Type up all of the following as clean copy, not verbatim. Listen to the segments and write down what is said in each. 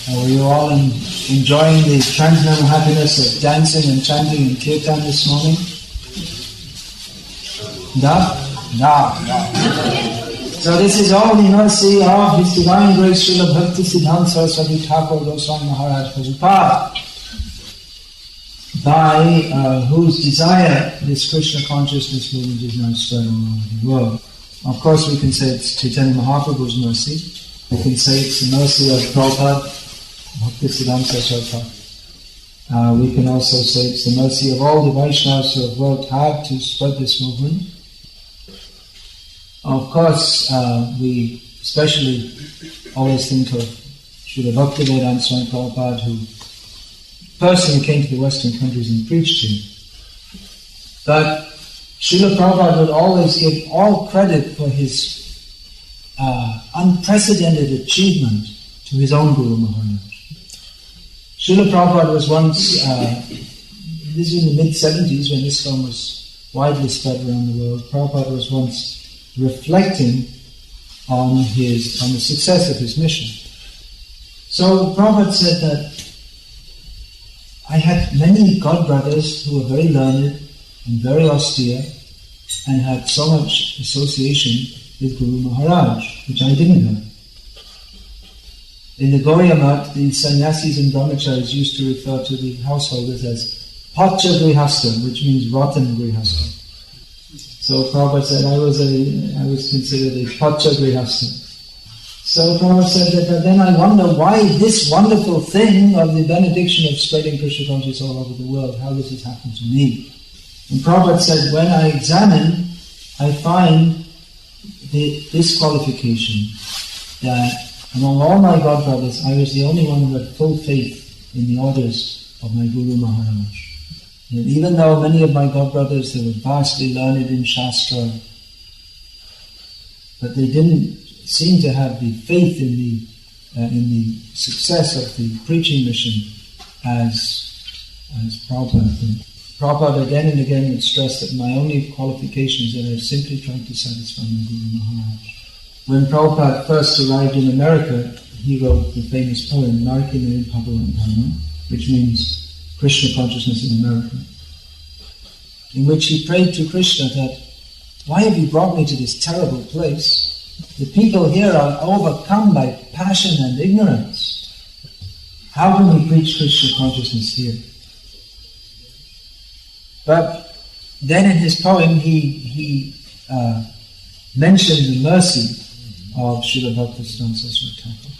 Were you all enjoying the transcendental happiness of dancing and chanting in kirtan this morning? No. So this is all the mercy of His Divine Grace Sri Bhaktisiddhanta Vaibhava Goswami Maharaj Prabhupada, by whose desire this Krishna consciousness movement is now spread all over the world. Of course we can say it's Chaitanya Mahaprabhu's mercy. We can say it's the mercy of Prabhupada, Bhaktisiddhanta Vaibhava. We can also say it's the mercy of all the Vaishnavas who have worked hard to spread this movement. Of course, we especially always think of Sri Bhaktisiddhanta Swami Prabhupada, who personally came to the Western countries and preached here. But Srila Prabhupada would always give all credit for his unprecedented achievement to his own Guru Maharaj. Srila Prabhupada was once, this was in the mid-70s when this film was widely spread around the world, Prabhupada was once reflecting on the success of his mission. So Prabhupada said that I had many godbrothers who were very learned and very austere and had so much association with Guru Maharaj, which I didn't have. In the Gauriya Math, the sannyasis and brahmacharis used to refer to the householders as Pacha Grihastha, which means rotten Grihastha. So Prabhupada said I was considered a Pacha Grihastha. So Prabhupada said that then I wonder why this wonderful thing of the benediction of spreading Krishna consciousness all over the world, how does this happen to me? And Prabhupada said, when I examine, I find the disqualification that among all my godbrothers, I was the only one who had full faith in the orders of my Guru Maharaj. And even though many of my godbrothers, they were vastly learned in Shastra, but they didn't seem to have the faith in the success of the preaching mission as Prabhupada did. Prabhupada again and again would stress that my only qualification is that I simply tried to satisfy my Guru Maharaj. When Prabhupada first arrived in America, he wrote the famous poem, Narkina Bhagavan Dharma, which means Krishna consciousness in America, in which he prayed to Krishna that, why have you brought me to this terrible place? The people here are overcome by passion and ignorance. How can we preach Krishna consciousness here? But then in his poem he mentioned the mercy of Sri Bhaktisiddhanta Vaibhava.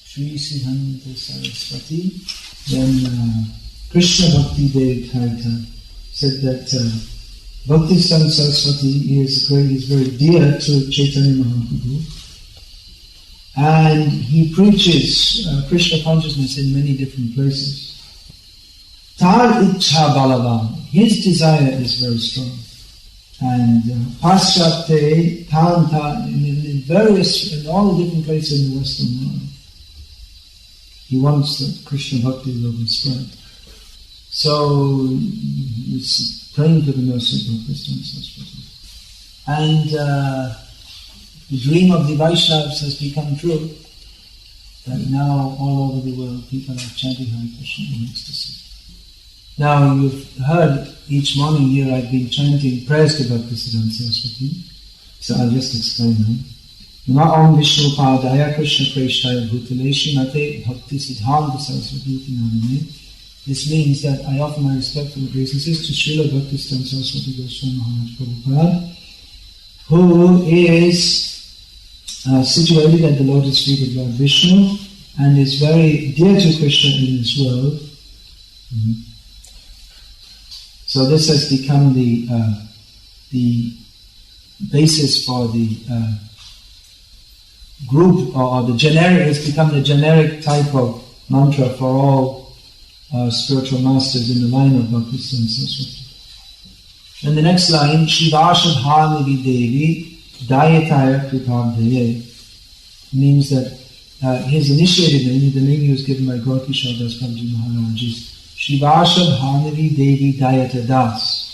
Sri Siddhanta Saraswati, then Krishna Bhakti Dev Karita said that Bhaktisiddhanta Saraswati is very dear to Chaitanya Mahaprabhu, and he preaches Krishna consciousness in many different places. Tar Ichha Balavan, his desire is very strong. And Paschate, Tanta, in all the different places in the Western world, he wants that Krishna Bhakti will be spread. So he's praying for the mercy of Bhaktisiddhanta Saraswati. And the dream of the Vaishnavas has become true, that now all over the world people are chanting Hare Krishna in ecstasy. Now you've heard each morning here I've been chanting prayers to Bhaktisiddhanta Saraswati, so I'll just explain them. Nama Om Vishnu Padaya Krishna Preshtaya Bhutale Shrimate Bhaktisiddhanta Saraswati Namane. This means that I offer my respectful obeisances to Srila Bhaktisiddhanta Saraswati Goswami Maharaj Prabhupada, who is situated at the lotus feet of Lord Vishnu and is very dear to Krishna in this world. So this has become the basis for the group, or the generic, has become the generic type of mantra for all spiritual masters in the line of Bhaktisiddhanta Saraswati. And the next line, Shivashabhani Devi Dayataya Kripabdhaye, means that his initiated name, the name he was given by Gaur Kishore Das Prabhuji Maharaj, is Shivashabhani Devi Dayata Das.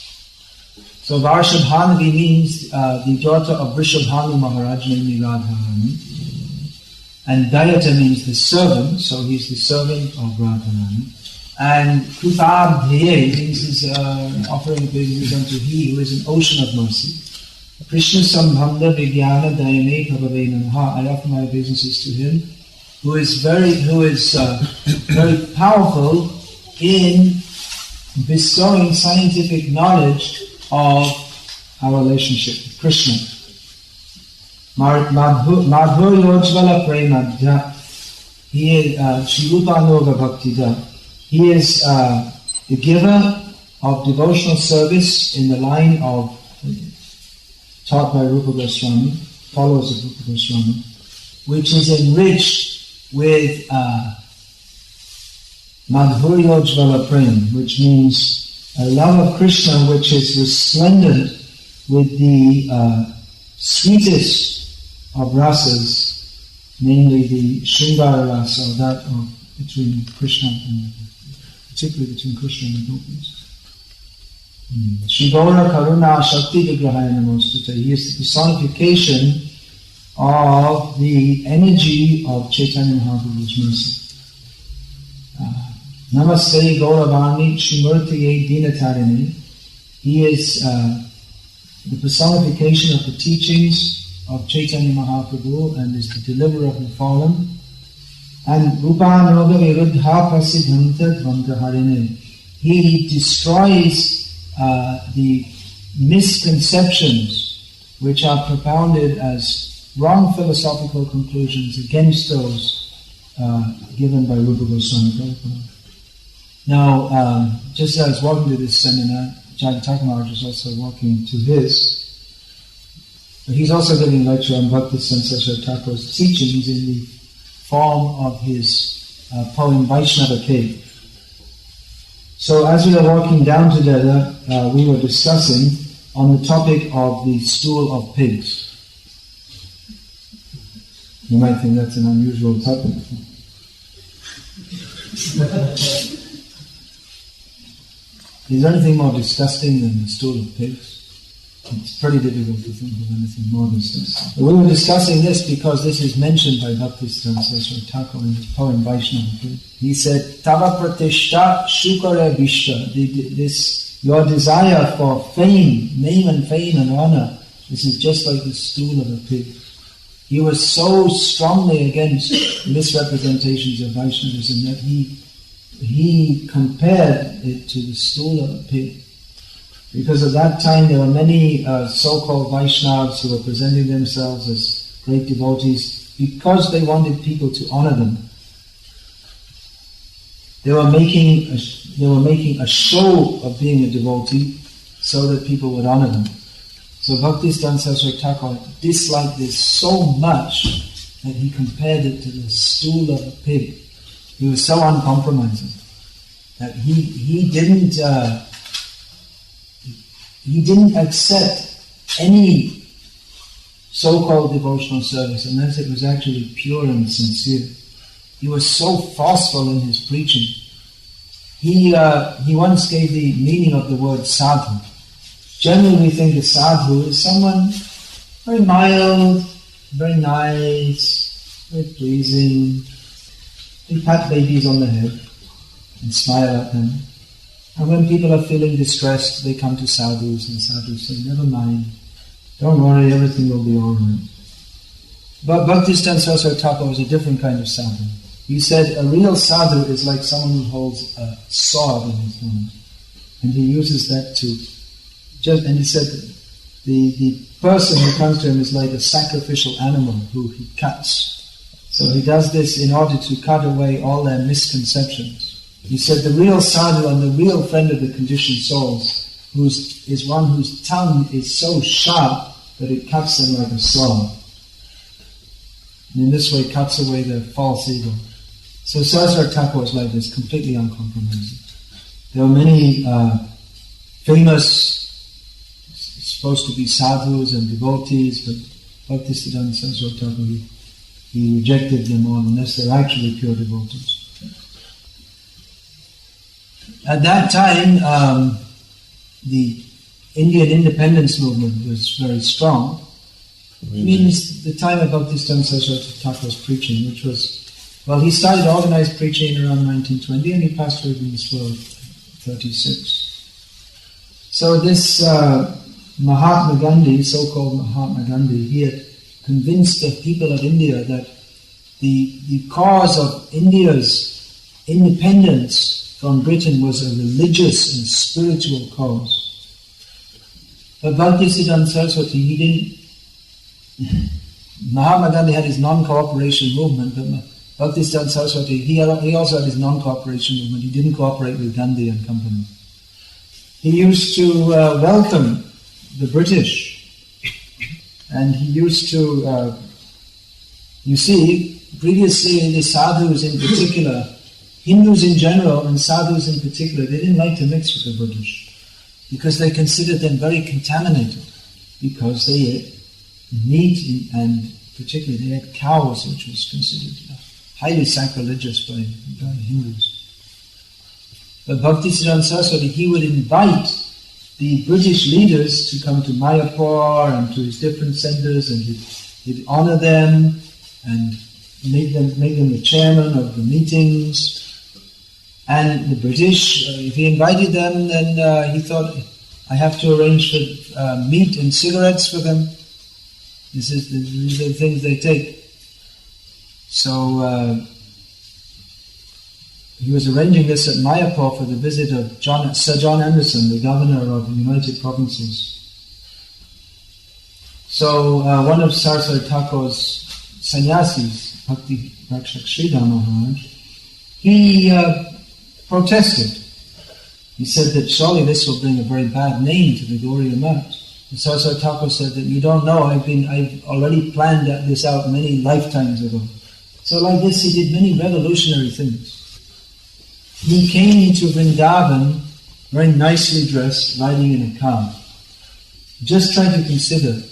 So Varshabhanavi means the daughter of Vrishabhanu Maharaj, namely Radharani. And Dayata means the servant, so he's the servant of Radharani. And Kripabdhye means he's offering obeisances unto he who is an ocean of mercy. Krishna Sambhanda Vijnana Dayane Prabhave Namaha. I offer my obeisances to him who is very powerful in bestowing scientific knowledge of our relationship with Krishna. Madhuryoджvala Premadhya. He is Shrirupanuga Bhaktida. He is the giver of devotional service in the line of taught by Rupa Goswami, followers of Rupa Goswami, which is enriched with Madhuryojvala Prem, which means a love of Krishna which is resplendent with the sweetest of rasas, namely the Shringara rasa, or that of between Krishna and particularly between Krishna and the gopis. Shri Gaura Karuna Shakti Vigrahaya Namostute. He is the personification of the energy of Chaitanya Mahaprabhu's mercy. Namaste Gauravani Shrimurtiye Dinatarini. He is the personification of the teachings of Chaitanya Mahaprabhu and is the deliverer of the fallen. And Rupanoga Viruddha Prasiddhanta Dvantaharine. He destroys the misconceptions which are propounded as wrong philosophical conclusions against those given by Rupa Goswami Prabhupada. Now, just as I was walking to this seminar, Jagatath Maharaj is also walking to his. But he's also giving a lecture on Bhaktisiddhanta Saraswati Thakur's teachings in the form of his poem Vaishnava Cave. So as we were walking down together, we were discussing on the topic of the stool of pigs. You might think that's an unusual topic. Is there anything more disgusting than the stool of pigs? It's pretty difficult to think of anything more disgusting. But we were discussing this because this is mentioned by Bhaktisiddhanta Saraswati Thakur in his poem Vaishnava. He said, Tava pratishta shukare vishta. This, your desire for fame, name and fame and honor, this is just like the stool of a pig. He was so strongly against misrepresentations of Vaishnavism that he compared it to the stool of a pig. Because at that time there were many so-called Vaishnavas who were presenting themselves as great devotees because they wanted people to honor them. They were making a show of being a devotee so that people would honor them. So Bhaktisiddhanta Saraswati Thakur disliked this so much that he compared it to the stool of a pig. He was so uncompromising that he didn't accept any so-called devotional service unless it was actually pure and sincere. He was so forceful in his preaching. He once gave the meaning of the word sadhu. Generally we think a sadhu is someone very mild, very nice, very pleasing. They pat babies on the head and smile at them. And when people are feeling distressed, they come to sadhus, and sadhus say, never mind, don't worry, everything will be all right. But Bhaktisiddhanta Saraswati Thakur was a different kind of sadhu. He said a real sadhu is like someone who holds a sword in his hand. And he uses that and he said the person who comes to him is like a sacrificial animal who he cuts. So he does this in order to cut away all their misconceptions. He said the real sadhu and the real friend of the conditioned souls is one whose tongue is so sharp that it cuts them like a sword. And in this way cuts away their false ego. So Saraswati Thakur was like this, completely uncompromising. There were many famous, supposed to be sadhus and devotees, but Bhaktisiddhanta Saraswati Thakur, he rejected them all unless they're actually pure devotees. At that time, the Indian independence movement was very strong. It means the time of Bhaktisiddhanta Saraswati Thakur's preaching, which was, well, he started organized preaching around 1920 and he passed away from this world in 36. So this Mahatma Gandhi, so-called Mahatma Gandhi, he had convinced the people of India that the cause of India's independence from Britain was a religious and spiritual cause. But Bhaktisiddhanta Saraswati, he didn't. Mahatma Gandhi had his non-cooperation movement, but Bhaktisiddhanta Saraswati, he also had his non-cooperation movement. He didn't cooperate with Gandhi and company. He used to welcome the British, and he used to, you see, previously the sadhus in particular, Hindus in general and sadhus in particular, they didn't like to mix with the British because they considered them very contaminated, because they ate meat and particularly they ate cows, which was considered highly sacrilegious by Hindus. But Bhaktisiddhanta Saraswati, he would invite the British leaders to come to Mayapur and to his different centers, and he'd honor them and make them the chairman of the meetings. And the British, if he invited them, then he thought, I have to arrange for meat and cigarettes for them. These are the things they take. So he was arranging this at Mayapur for the visit of Sir John Anderson, the governor of the United Provinces. So one of Saraswati Thakur's sannyasis, Bhakti Rakshak Sridhar Maharaj, he protested. He said that surely this will bring a very bad name to the Gauriya Math. And Saraswati Thakur said that you don't know, I've already planned this out many lifetimes ago. So like this, he did many revolutionary things. He came into Vrindavan very nicely dressed, riding in a car. Just try to consider,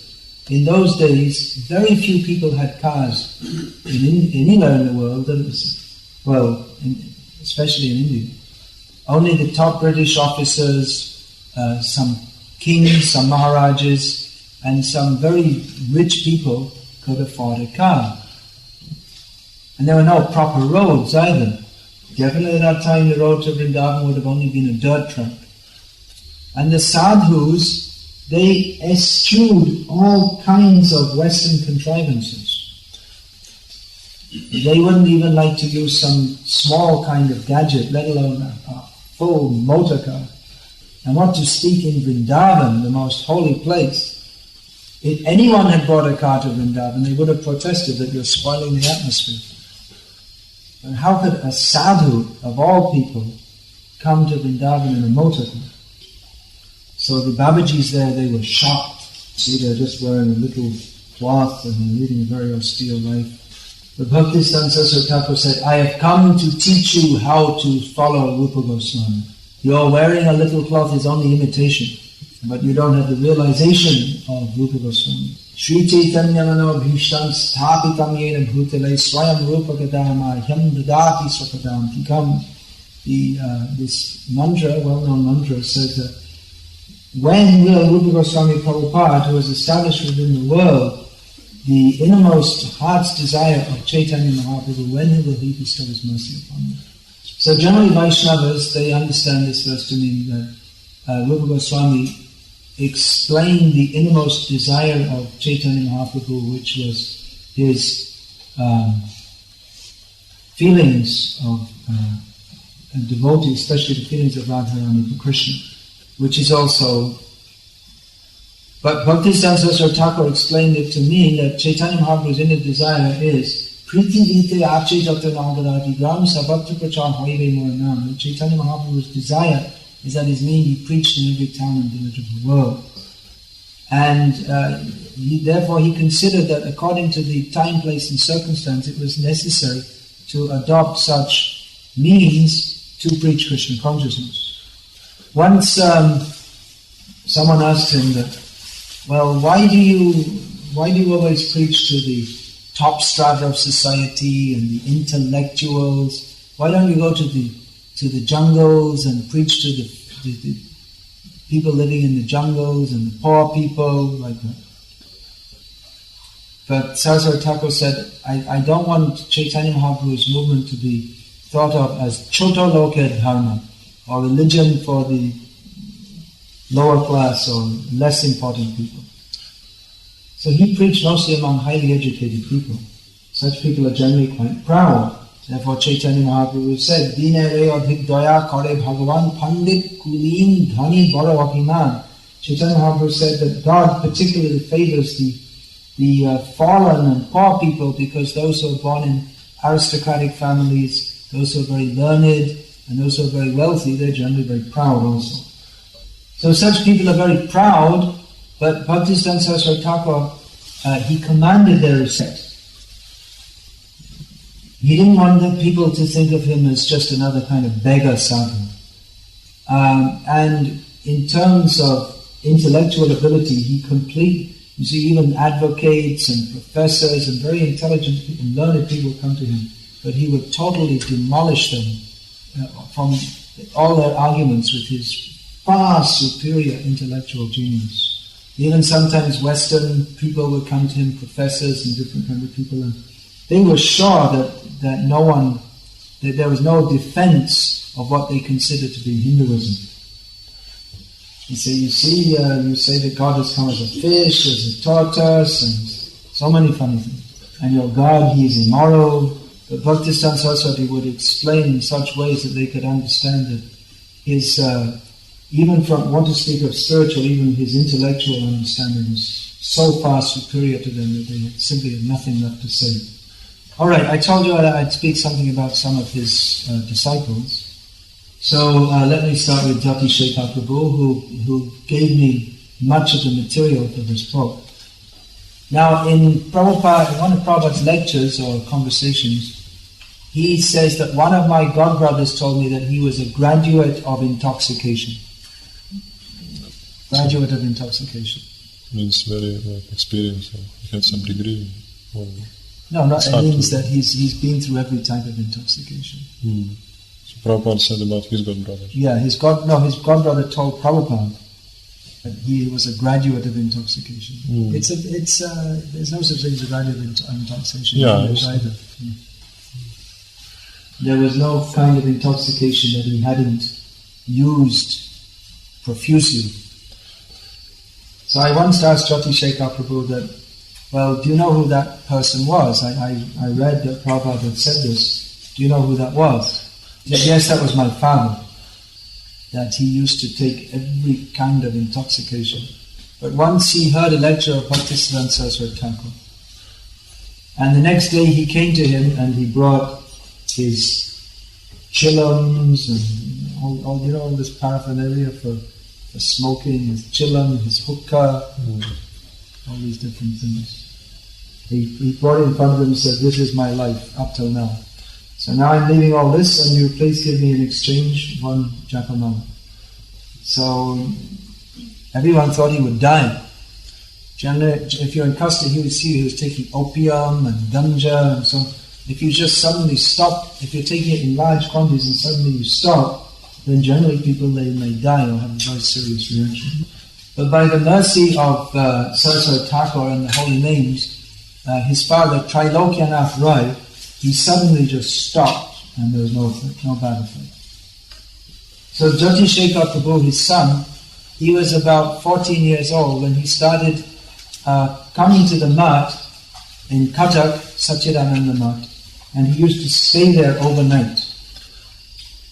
in those days, very few people had cars anywhere in the world, especially in India. Only the top British officers, some kings, some maharajas, and some very rich people could afford a car. And there were no proper roads either. Definitely at that time the road to Vrindavan would have only been a dirt track. And the sadhus, they eschewed all kinds of Western contrivances. They wouldn't even like to use some small kind of gadget, let alone a full motor car. And what to speak in Vrindavan, the most holy place. If anyone had brought a car to Vrindavan, they would have protested that you're spoiling the atmosphere. And how could a sadhu, of all people, come to Vrindavan in a motor car? So the Babajis there, they were shocked. See, they're just wearing a little cloth and they're leading a very austere life. But Bhaktisiddhanta Saraswati Thakur said, I have come to teach you how to follow Rupa Goswami. Your wearing a little cloth is only imitation, but you don't have the realization of Rupa Goswami. Sri Chaitanya Mano Bhishtam Sthapitam Yena Bhutale Swayam Rupa Gadama Hyam Dadati Swapadam Tikam. This mantra, well-known mantra, says that when will Rupa Goswami Prabhupada, who is established within the world, the innermost heart's desire of Chaitanya Mahaprabhu, when will he bestow his mercy upon you? So generally Vaishnavas, they understand this verse to mean that Rupa Goswami explained the innermost desire of Chaitanya Mahaprabhu, which was his feelings of devotee, especially the feelings of Radharani for Krishna, which is also... But Bhaktisiddhanta Saraswati Thakur explained it to mean that Chaitanya Mahaprabhu's inner desire is Priti Vite Ache Jata Nagarati Gram Sabhakta Prachar Hoive Moranam. Chaitanya Mahaprabhu's desire is that his name be preached in every town and village of the world. And therefore he considered that according to the time, place and circumstance, it was necessary to adopt such means to preach Krishna consciousness. Once someone asked him that, well, why do you always preach to the top strata of society and the intellectuals? Why don't you go to the jungles and preach to the people living in the jungles and the poor people, like that. But Saraswati Thakur said, I don't want Chaitanya Mahaprabhu's movement to be thought of as Choto Loke Dharma, or religion for the lower class or less important people. So he preached mostly among highly educated people. Such people are generally quite proud. Therefore Chaitanya Mahaprabhu said, Dinere adhik daya kare Bhagavan pandit kulin dhani baro abhiman. Chaitanya Mahaprabhu said that God particularly favors the fallen and poor people, because those who are born in aristocratic families, those who are very learned, and those who are very wealthy, they're generally very proud also. So such people are very proud, but Bhaktisiddhanta Saraswati Thakur, he commanded their respect. He didn't want the people to think of him as just another kind of beggar sadhu. And in terms of intellectual ability, you see, even advocates and professors and very intelligent and learned people come to him, but he would totally demolish them from all their arguments with his far superior intellectual genius. Even sometimes Western people would come to him, professors and different kind of people, and they were sure that there was no defense of what they considered to be Hinduism. You say that God has come as a fish, as a tortoise, and so many funny things. And your God, he is immoral. But Bhaktisiddhanta Saraswati would explain in such ways that they could understand that his, even from, want to speak of spiritual, even his intellectual understanding is so far superior to them that they simply have nothing left to say. Alright, I told you I'd speak something about some of his disciples. So let me start with Jati Shekhar Prabhu, who gave me much of the material for this book. Now, in one of Prabhupada's lectures or conversations, he says that one of my godbrothers told me that he was a graduate of intoxication. Graduate of intoxication. Means very experienced, he had some degree. No, it means that he's been through every type of intoxication. So Prabhupada said about his godbrother. Yeah, his godbrother told Prabhupada that he was a graduate of intoxication. There's no such thing as a graduate of intoxication. Yeah, either. There was no kind of intoxication that he hadn't used profusely. So I once asked Jati Shekhar Prabhu that, well, do you know who that person was? I read that Prabhupada had said this. Do you know who that was? He said, yes, that was my father. That he used to take every kind of intoxication. But once he heard a lecture of Bhaktisiddhanta Saraswati Thakur, and the next day he came to him and he brought his chillums and all this paraphernalia for smoking, his chillum, his hookah, all these different things. He brought it in front of him and said, this is my life up till now. So now I'm leaving all this and you please give me in exchange one japamala. So everyone thought he would die. Generally, if you're in custody, he would see he was taking opium and ganja and so on. If you just suddenly stop, if you're taking it in large quantities and suddenly you stop, then generally people they may die or have a very serious reaction. But by the mercy of Saraswati Thakur and the holy names, his father, Trilokyanath Rai, he suddenly just stopped and there was no bad effect. So Jati Shekhar Prabhu, his son, he was about 14 years old when he started coming to the mat in Cuttack, Satchidananda Mat, and he used to stay there overnight.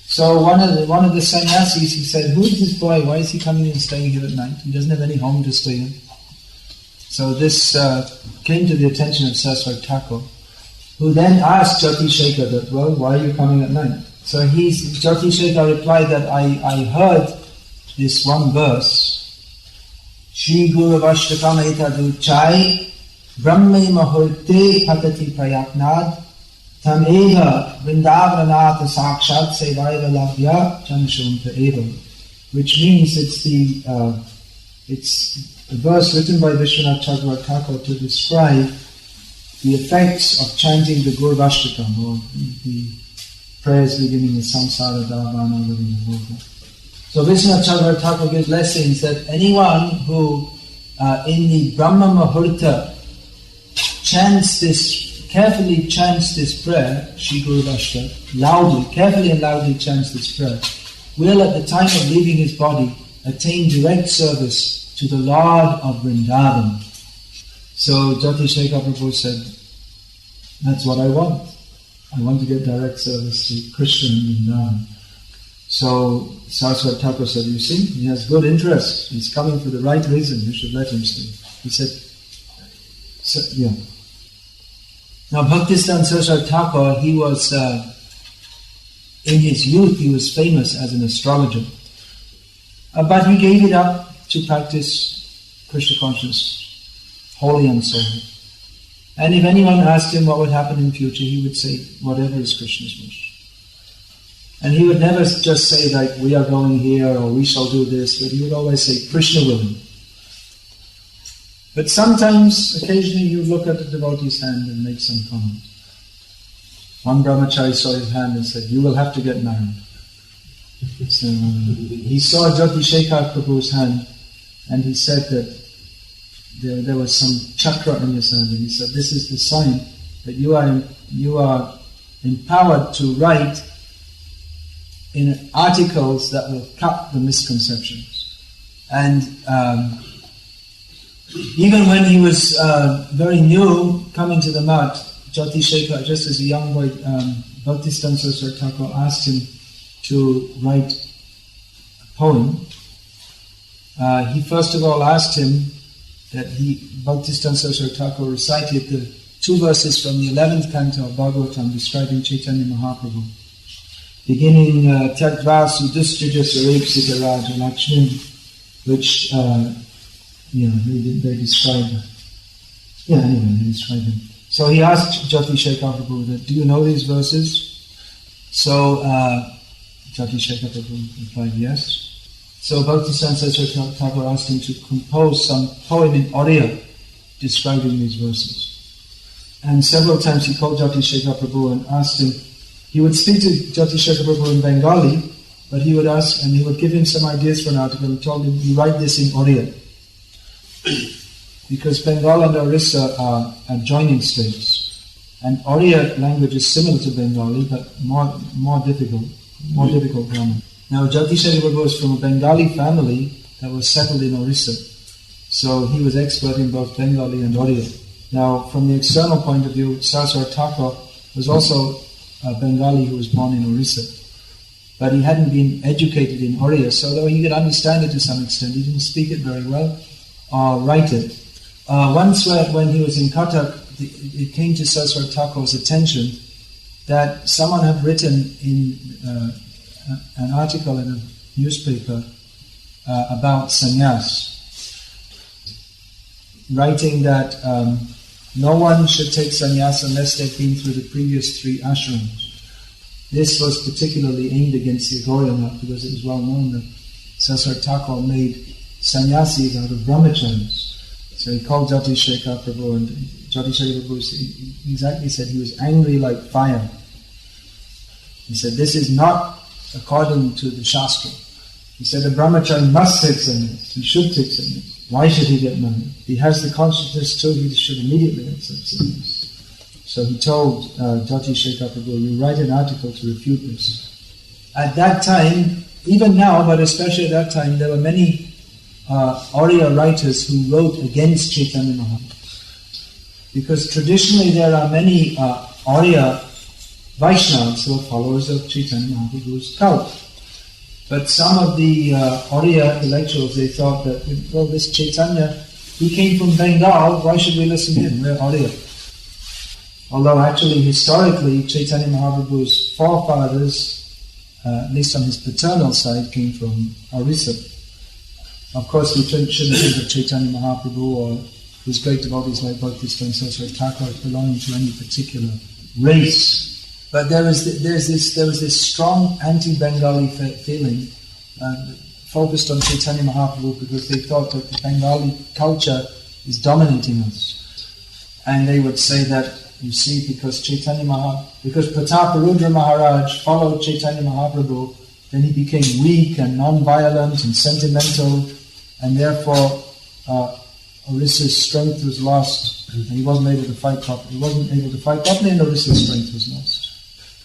So one of the sannyasis, he said, who is this boy? Why is he coming and staying here at night? He doesn't have any home to stay in. So this came to the attention of Saraswati Thakur, who then asked Jati Shekhar that, well, why are you coming at night? So Jati Shekhar replied that I heard this one verse, Shri Guru Vashtakam Etadu Chai Brahme Mahurte Patati Prayatnad Tam Eva Vrindavananatha Sakshat Sevaiva Labhya Chanshunta Eva, which means it's a verse written by Vishwanath Chakravarti Thakur to describe the effects of chanting the Guru Vashtakam, or the prayers beginning with Samsara Davana Lavina Bhova. So Vishwanath Chakravarti Thakur gives blessings that anyone who in the Brahma Muhurta carefully chants this prayer, Shri Guru Vashta, carefully and loudly chants this prayer, will at the time of leaving his body attain direct service to the Lord of Vrindavan. So Jati Shekhar Prabhu said, that's what I want. I want to get direct service to Krishna in Vrindavan. So Saraswati Thakur said, you see, he has good interest. He's coming for the right reason. You should let him stay. He said, so, yeah. Now Bhaktisiddhanta Saraswati Thakur, he was, in his youth, he was famous as an astrologer. But he gave it up to practice Krishna consciousness, wholly and solely. And if anyone asked him what would happen in future, he would say, whatever is Krishna's wish. And he would never just say like, we are going here or we shall do this, but he would always say, Krishna willing. But sometimes, occasionally, he would look at the devotee's hand and make some comment. One brahmachari saw his hand and said, you will have to get married. So he saw Jati Shekhar Prabhu's hand and he said that there was some chakra in his hand, and he said, this is the sign that you are empowered to write in articles that will cut the misconceptions. And even when he was very new, coming to the mat, Jati Shekhar, just as a young boy, Bhaktisiddhanta Saraswati Thakur asked him to write a poem. He first of all asked him that Bhaktisiddhanta Saraswati Thakur recited the 2 verses from the 11th canto of Bhagavatam describing Chaitanya Mahaprabhu. Beginning Tyaktva Sudistija Sarepsita Raja Lakshmi, which they describe. They describe him. So he asked Jati Shekhar Prabhu that, do you know these verses? So Jati Shekhar Prabhu replied, yes. So Bhaktisiddhanta Saraswati Thakur asked him to compose some poem in Oriya describing these verses. And several times he called Jati Shekhar Prabhu and asked him. He would speak to Jati Shekhar Prabhu in Bengali, but he would ask, and he would give him some ideas for an article. He told him, you write this in Oriya. Because Bengal and Orissa are adjoining states. And Oriya language is similar to Bengali, but more difficult grammar. Now Jati Shekhar Prabhu was from a Bengali family that was settled in Orissa. So he was expert in both Bengali and Oriya. Now from the external point of view, Saraswati Thakur was also a Bengali who was born in Orissa. But he hadn't been educated in Oriya, so though he could understand it to some extent, he didn't speak it very well or write it. Once when he was in Cuttack, it came to Saraswati Thakur's attention that someone had written in an article in a newspaper about sannyas, writing that no one should take sannyas unless they've been through the previous 3 ashrams. This was particularly aimed against the Gauriya Math because it was well known that Saraswati Thakur made sannyasis out of brahmacharis. So he called Jati Shekhar Prabhu, and Jati Shekhar Prabhu exactly said he was angry like fire. He said, this is not according to the Shastra. He said a brahmachari must take sannyas, he should take sannyas. Why should he get married? He has the consciousness too, he should immediately accept sannyas. So he told Jati Shekhar Prabhu, you write an article to refute this. At that time, even now, but especially at that time, there were many Oriya writers who wrote against Chaitanya Mahaprabhu. Because traditionally there are many Oriya Vaishnavas who are followers of Chaitanya Mahaprabhu's cult. But some of the Oriya intellectuals, they thought that, well, this Chaitanya, he came from Bengal, why should we listen to him? We're Oriya. Although actually, historically, Chaitanya Mahaprabhu's forefathers, at least on his paternal side, came from Orissa. Of course, we shouldn't think of Chaitanya Mahaprabhu or his great devotees like Bhaktisiddhanta Saraswati Thakur as belonging to any particular race. But there was this strong anti-Bengali feeling focused on Chaitanya Mahaprabhu because they thought that the Bengali culture is dominating us. And they would say that, you see, because Prataparudra Maharaj followed Chaitanya Mahaprabhu then he became weak and non-violent and sentimental, and therefore Orissa's strength was lost, and he wasn't able to fight properly. He wasn't able to fight properly, and Orissa's strength was lost.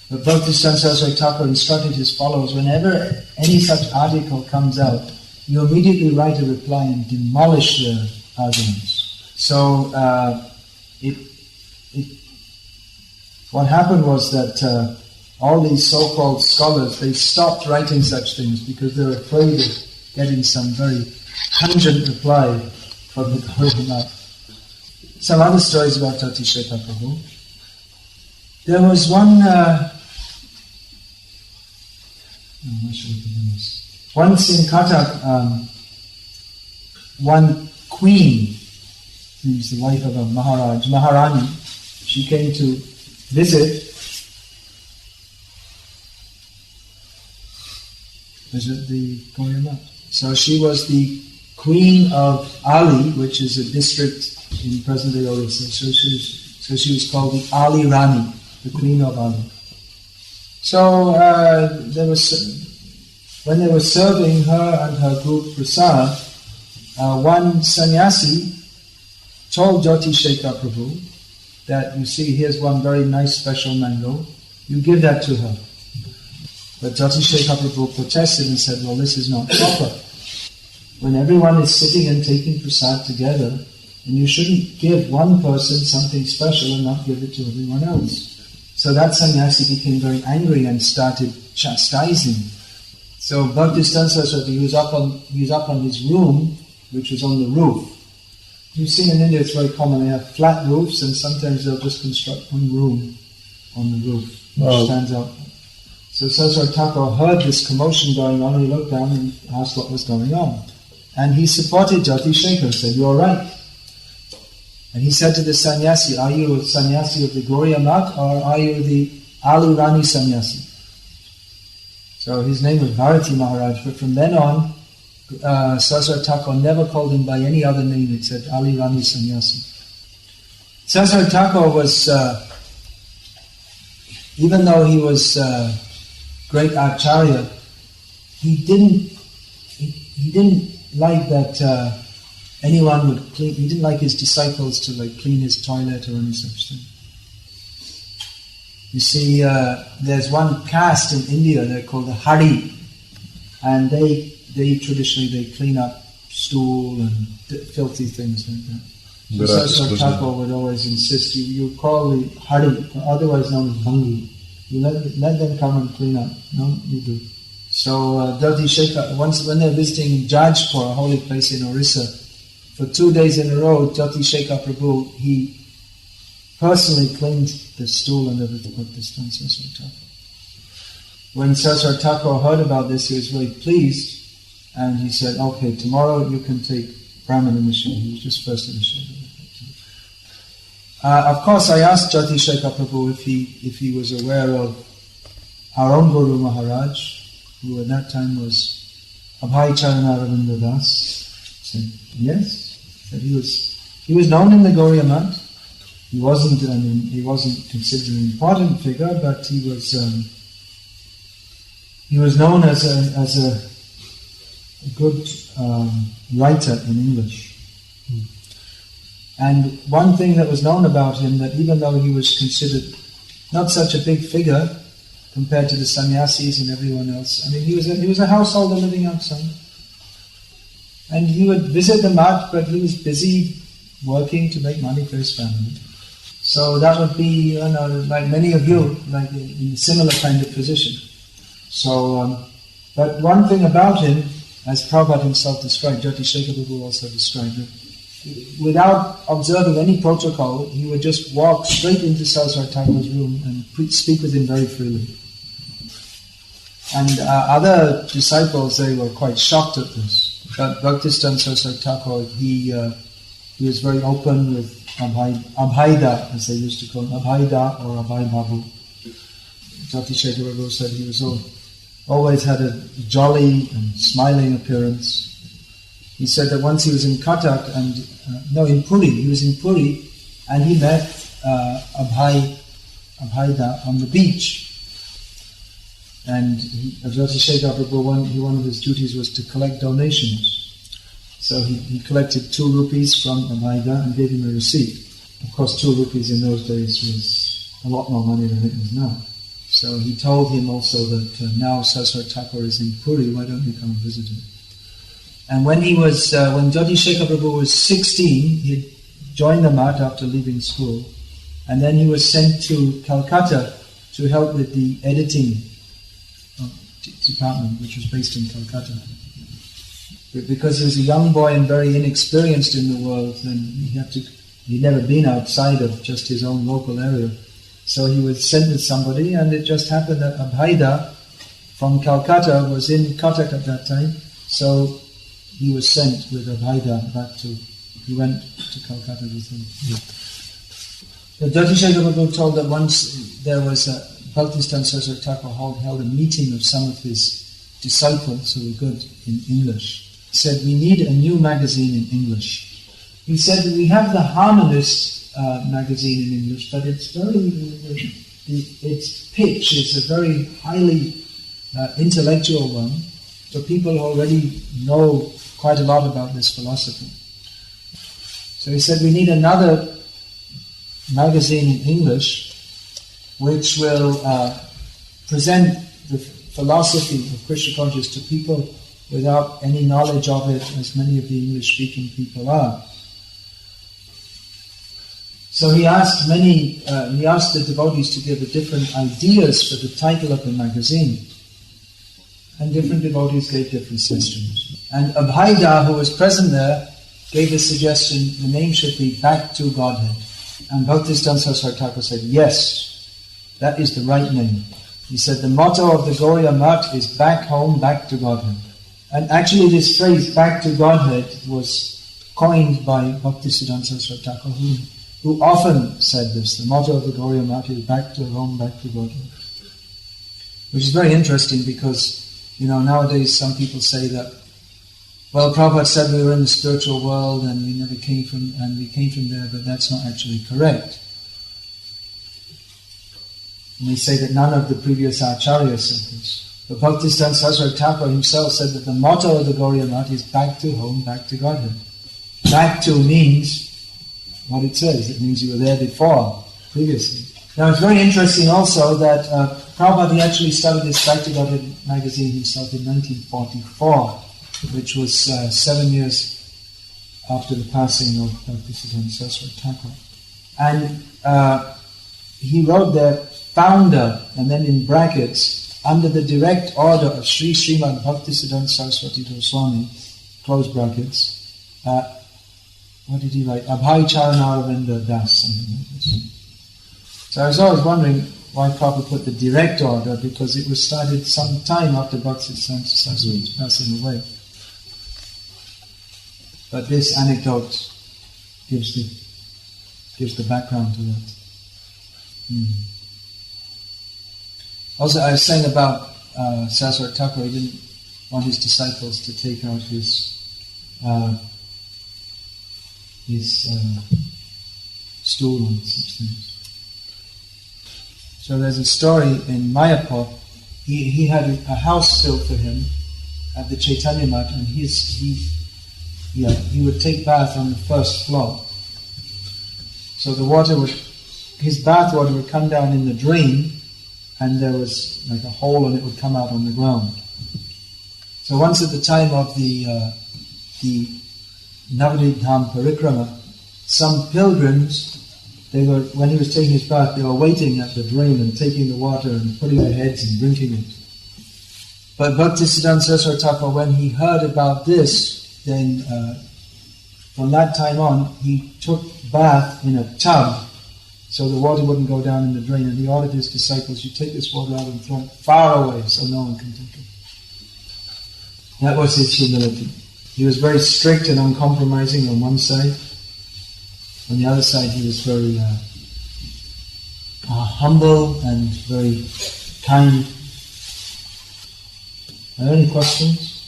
But Bhaktisiddhanta Saraswati Thakur instructed his followers, whenever any such article comes out, you immediately write a reply and demolish their arguments. So what happened was that all these so-called scholars, they stopped writing such things because they were afraid of getting some very pungent reply from the Gaudiya Math. Some other stories about Jyoti Shekhar Prabhu. There was one, once in Cuttack, one queen, who's the wife of a Maharani, she came to visit the Gaudiya Math. So she was the queen of Ali, which is a district in present-day Orissa. So she was called the Ali Rani, the queen of Ali. So when they were serving her and her group prasad, one sannyasi told Jyoti Shekhar Prabhu that, you see, here's one very nice special mango, you give that to her. But Jyoti Shekhar Prabhu protested and said, well, this is not proper. When everyone is sitting and taking prasad together, and you shouldn't give one person something special and not give it to everyone else. So that sannyasi became very angry and started chastising. So Bhaktisiddhanta Saraswati, he was up on his room, which was on the roof. You've seen in India, it's very common, they have flat roofs, and sometimes they'll just construct one room on the roof, which stands out. So Saraswati Thakur heard this commotion going on, and he looked down and asked what was going on. And he supported Jyoti Shekhar, said, you're right. And he said to the sannyasi, are you a sannyasi of the Gaudiya Math, or are you the Ali Rani sannyasi? So his name was Bharati Maharaj, but from then on, Saraswati Thakur never called him by any other name except Ali Rani sannyasi. Saraswati Thakur was, even though he was great acharya, he didn't like that anyone would clean. He didn't like his disciples to clean his toilet or any such thing. You see, there's one caste in India, they're called the Hari, and they traditionally clean up stool and filthy things like that. So Saraswati Thakur would always insist, you call the Hari, otherwise known as Bhangi, you let them come and clean up. No, you do. So Jyoti Shekhar, once when they were visiting Jajpur, a holy place in Orissa, for 2 days in a row, Jyoti Shekhar Prabhu, he personally cleaned the stool and everything with this done Saraswati Thakur. When Saraswati Thakur heard about this, he was very pleased, and he said, okay, tomorrow you can take Brahman initiation. He was just first initiated. Of course, I asked Jyoti Shekhar Prabhu if he was aware of our own Guru Maharaj, who at that time was Abhay Charanaravindra Das. He said, yes. That he was known in the Gaudiya Math. He wasn't considered an important figure, but he was known as a good writer in English. And one thing that was known about him, that even though he was considered not such a big figure compared to the sannyasis and everyone else, I mean, he was a householder living outside. And he would visit the Math, but he was busy working to make money for his family. So that would be, like many of you, like in a similar kind of position. So, but one thing about him, as Prabhupada himself described, Jyoti Shekhar Prabhu also described it, without observing any protocol, he would just walk straight into Saraswati Thakur's room and speak with him very freely. And other disciples, they were quite shocked at this. But Bhaktisiddhanta Saraswati Thakur, he was very open with Abhaida, as they used to call him, Abhaida or Abhay Babu. Jyoti Shekhar Prabhu said he was always had a jolly and smiling appearance. He said that once he was in Cuttack in Puri, he was in Puri, and he met Abhaida on the beach. And Ajahn Shekhar Prabhu, one of his duties was to collect donations. So he collected 2 rupees from Abhaida and gave him a receipt. Of course, 2 rupees in those days was a lot more money than it is now. So he told him also that now Saraswati Thakur is in Puri, why don't you come and visit him? And when Jyoti Shekhar Prabhu was 16, he joined the Math after leaving school. And then he was sent to Calcutta to help with the editing department, which was based in Calcutta. Because he was a young boy and very inexperienced in the world, and he'd never been outside of just his own local area. So he was sent with somebody, and it just happened that Abhaida from Calcutta was in Cuttack at that time, so he was sent with Abhaida he went to Calcutta with him. The Jyoti Shekhar Prabhu told that once there was Bhaktisiddhanta Saraswati Thakur held a meeting of some of his disciples who were good in English. He said, we need a new magazine in English. He said, we have the Harmonist magazine in English, but its pitch is a very highly intellectual one for people who already know quite a lot about this philosophy. So he said, we need another magazine in English which will present the philosophy of Krishna consciousness to people without any knowledge of it, as many of the English-speaking people are. So he asked the devotees to give different ideas for the title of the magazine. And different devotees gave different suggestions. And Abhaida, who was present there, gave the suggestion, the name should be Back to Godhead. And Bhaktisiddhanta Saraswati Thakur said, yes, that is the right name. He said, the motto of the Gauriya Math is back home, back to Godhead. And actually this phrase, back to Godhead, was coined by Bhaktisiddhanta Saraswati Thakur, who often said this. The motto of the Gauriya Math is back to home, back to Godhead. Which is very interesting because, nowadays some people say that, well, Prabhupada said we were in the spiritual world and we came from there, but that's not actually correct. And they say that none of the previous acharyas said this. But Bhaktisiddhanta Saraswati Thakur himself said that the motto of the Gauriya Math is back to home, back to Godhead. Back to means what it says. It means you were there before, previously. Now it's very interesting also that Prabhupada actually started this Back to Godhead magazine himself in 1944, which was 7 years after the passing of Bhaktisiddhanta Saraswati Thakur. And he wrote there, founder, and then in brackets, under the direct order of Sri Srimad Bhaktisiddhanta Saraswati Goswami, close brackets, what did he write? Abhay Charanaravindra Das, something like this. So I was always wondering why Prabhupada put the direct order, because it was started some time after Bhaktisiddhanta Saraswati's passing away. But this anecdote gives the background to that. Also, I was saying about Saraswati Thakur, he didn't want his disciples to take out his stool and such things. So there's a story in Mayapur. He had a house built for him at the Chaitanya Math, and he would take bath on the first floor. So his bath water would come down in the drain, and there was like a hole and it would come out on the ground. So once at the time of the Navadvip Dham Parikrama, some pilgrims, when he was taking his bath, they were waiting at the drain and taking the water and putting their heads and drinking it. But Bhaktisiddhanta Saraswati Thakur, when he heard about this, then from that time on, he took bath in a tub so the water wouldn't go down in the drain, and he ordered his disciples, you take this water out and throw it far away so no one can take it. That was his humility. He was very strict and uncompromising on one side. On the other side, he was very humble and very kind. Are there any questions?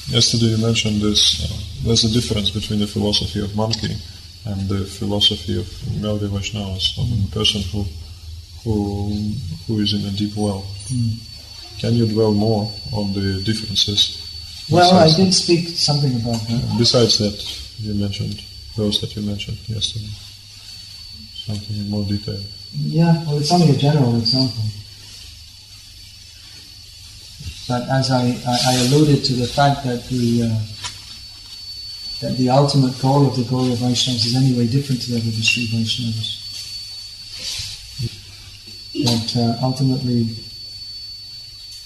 Yesterday you mentioned this, there's a difference between the philosophy of monkey and the philosophy of Gaudiya Vaishnavas, of a person who is in a deep well. Can you dwell more on the differences? Well, I did speak something about that. Besides that, you mentioned those that you mentioned yesterday. Something in more detail. Yeah, well, it's only a general example. But as I alluded to the fact that the ultimate goal of the Gaudiya Vaishnavas is anyway different to that of the Sri Vaishnavas. That ultimately,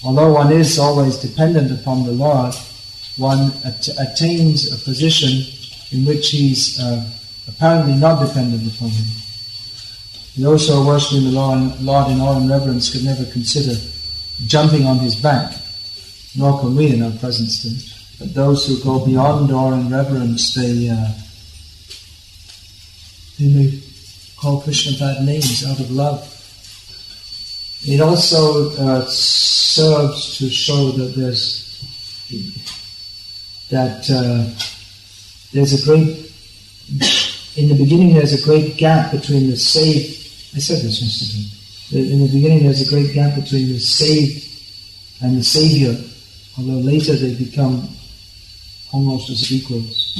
although one is always dependent upon the Lord, one attains a position in which he's apparently not dependent upon him. Those who are worshipping the Lord in awe and reverence could never consider jumping on his back, nor can we in our present state. But those who go beyond awe and reverence, they may call Krishna bad names out of love. It also serves to show that there's a great, in the beginning there's a great gap between the saved, I said this yesterday, in the beginning there's a great gap between the saved and the Saviour, although later they become almost as equals.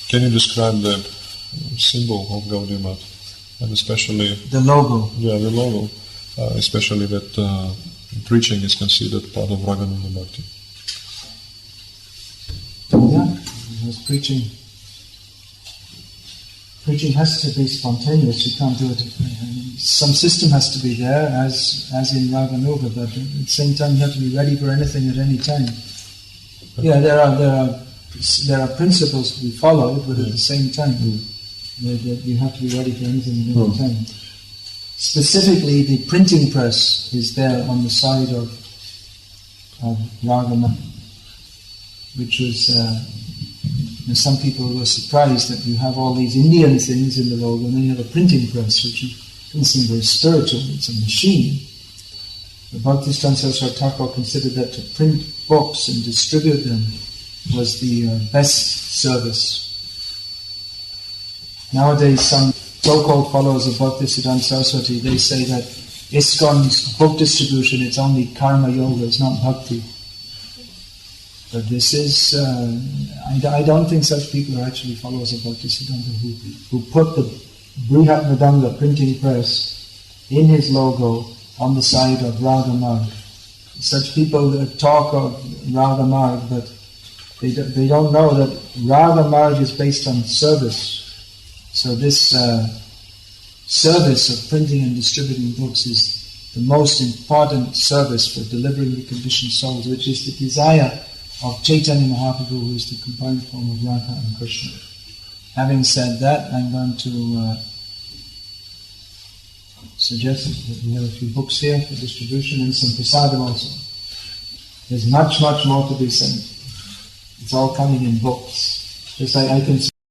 Can you describe the symbol of Gaudiya Math, and especially the logo? Yeah, the logo, especially that preaching is considered part of Raganuga Bhakti. Yeah, because preaching has to be spontaneous. You can't do it. Some system has to be there, as in Raganuga, but at the same time you have to be ready for anything at any time. Yeah, there are principles to be followed, but at the same time you have to be ready for anything at any time. Specifically, the printing press is there on the side of Raganuga, which was. Some people were surprised that you have all these Indian things in the logo, and then you have a printing press, which doesn't seem very spiritual. It's a machine. The Bhaktisiddhanta Saraswati Thakur considered that to print books and distribute them was the best service. Nowadays, some so-called followers of Bhaktisiddhanta Saraswati, they say that ISKCON's book distribution, it's only karma yoga, it's not bhakti. But this is, I don't think such people are actually followers of Bhaktisiddhanta who put the Brihat Mridanga printing press in his logo on the side of Raga Marg. Such people talk of Raga Marg, but they don't know that Raga Marg is based on service. So this service of printing and distributing books is the most important service for delivering the conditioned souls, which is the desire of Chaitanya Mahaprabhu, who is the combined form of Radha and Krishna. Having said that, I'm going to suggest that we have a few books here for distribution and some prasadam also. There's much, much more to be said. It's all coming in books. Just like I can